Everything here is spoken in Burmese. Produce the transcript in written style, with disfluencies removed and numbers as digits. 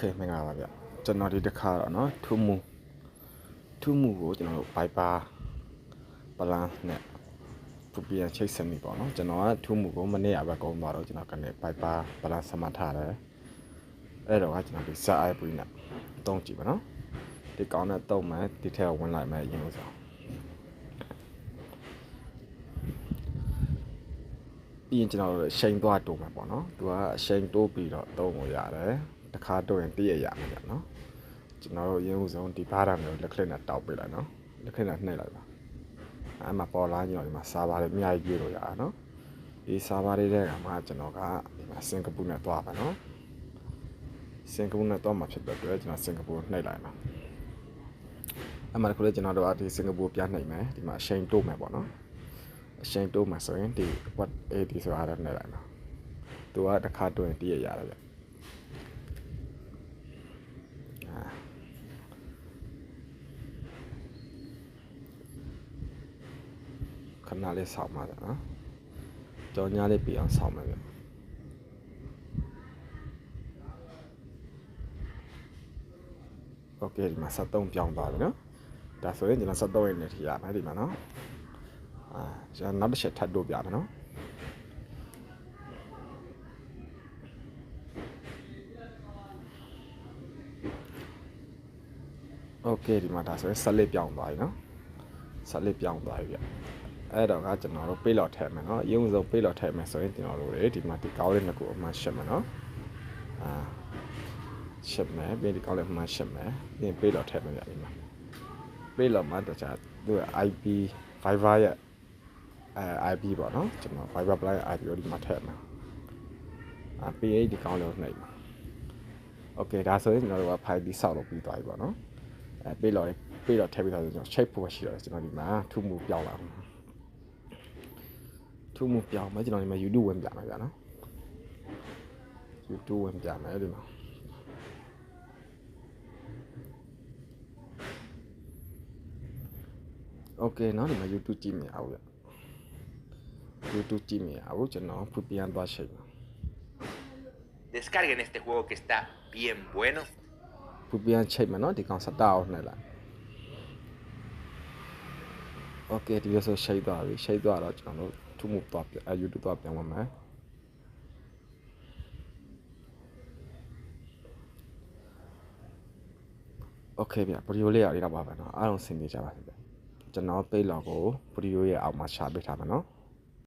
Okay မင်္ဂလာပါဗျကျွန်တော်ဒီတစ်ခါတော့เนาะထူးမှုကိုကျွန်တော်တို့ Viber ပလန်နဲ့ပူပြန်ချိတ်ဆက်မိပေါ့เนาะကျွန်တော်ကထူးမှုကိုမနေ့ကပဲကုန်သွားတော့ကျွန်တော်ကနေ Viber ပလန်ဆက်မှတ်ထားတယ်အဲ့တော့ကကျွန်တော်ဒီ SAI ပွေးနဲ့တုံးကြည့်ပါเนาะဒီကောင်းတဲ့တုံးမှဒီထက်ဝင်လိုက်မှရင်းလို့ဆိုပြီးရင်ကျွန်တော်တို့ရှိန်သွားတိုးမှာပေါ့เนาะသူကရှိန်တိုးပြီးတော့တုံးကိုရတယ်တခါတော့ရင်တည့်ရမှာဗျနော်ကျွန်တော်တို့ရင်းဥဆုံးဒီဘားတာမျိုးလက်ခလစ်နဲ့တောက်ပေးလိုက်နော်လက်ခလစ်နဲ့နှိပ်လိုက်ပါအဲ့မှာပေါ်လာညော်ဒီမှာစာပါတွေအများကြီးပြေးလို့ရတာနော်ဒီစာပါတွေတဲ့ကမှကျွန်တော်ကဒီမှာစင်ကာပူနဲ့တွားပါနော်စင်ကာပူနဲ့တွားမှာဖြစ်တဲ့အတွက်ကျွန်တော်စင်ကာပူနှိပ်လိုက်ပါအဲ့မှာခုလေကျွန်တော်တို့ဒီစင်ကာပူပြန်နှိပ်မယ်ဒီမှာအရှိန်တိုးမယ်ပေါ့နော်အရှိန်တိုးမှာဆိုရင်ဒီ what 80ဆိုတာနဲ့နှိပ်လိုက်ပါသူကတခါတွင်တည့်ရရတယ်ဗျခဏလေးဆောင်းပါနော်ကြောင်ညာလေးပြအောင်ဆောင်းမယ်ဗျโอเคဒီမှာ73ပြောင်းသွားပြီနော်ဒါဆိုရင်ကျွန်တော်73ရဲ့နေထိရမယ်ဒီမှာနော်ကျွန်တော်နောက်တစ်ချက်ထပ်တို့ပြမယ်နော်โอเคဒီမှာဒါဆိုရင်ဆက်လေးပြောင်းသွားပြီနော်ဆက်လေးပြောင်းသွားပြီဗျအဲ့တော့ကကျွန်တော်တို့ပေးလော်ထည့်မယ်နော်ရုံစုံပေးလော်ထည့်မယ်ဆိုရင်ကျွန်တော်တို့ဒီမှာဒီကောင်းလေးနှစ်ခုအမှရှစ်မယ်နော်ရှစ်မယ်ပြီးဒီကောင်းလေးအမှရှစ်မယ်ပြီးပေးလော်ထည့်မယ်ဗျဒီမှာပေးလော်မှာတော့じゃသူက IP Viber ရဲ့IP ပေါ့နော်ကျွန်တော် Viber Play IP ကိုဒီမှာထည့်မယ်ပြီးဒီကောင်းလေးကိုနှိပ်မှာโอเคဒါဆိုရင်ကျွန်တော်တို့က 5B ဆောက်လုပ်ပြီးသွားပြီပေါ့နော်ပေးလော်ထည့်ပြီးတော့ကျွန်တော် shape ဖို့ရှိတော့ကျွန်တော်ဒီမှာထူမှုပြောင်းလာထူမှုပြောင်းမယ်ကျွန်တော်ဒီမှာ YouTube ဝင်ပြမယ်ဗျာနော် YouTube ဝင်ပြမယ်ဒီမှာโอเคเนาะဒီမှာ YouTube ကြည့်မြင်အောင်ဗျ YouTube ကြည့်မြင်အောင်ကျွန်တော်ဖူပြန်သွားချိန် Descarguen este juego que está bien bueno ဖူပြန်ချိန်မှာเนาะဒီကောင်စတာအောင်နှိပ်လိုက်โอเคဒီလိုဆိုရှိတ်သွားပြီရှိတ်သွားတော့ကျွန်တော်တို့ထူမှုသွားပြ YouTube သွားပြန်ဝင်မယ်โอเคဗျဗီဒီယိုလေးရရပါပါเนาะအားလုံးဆင်ပြေကြပါစေဗျကျွန်တော်ပိတ်လောက်ကိုဗီဒီယိုရဲ့အောက်မှာရှာပေးထားမယ်เนาะ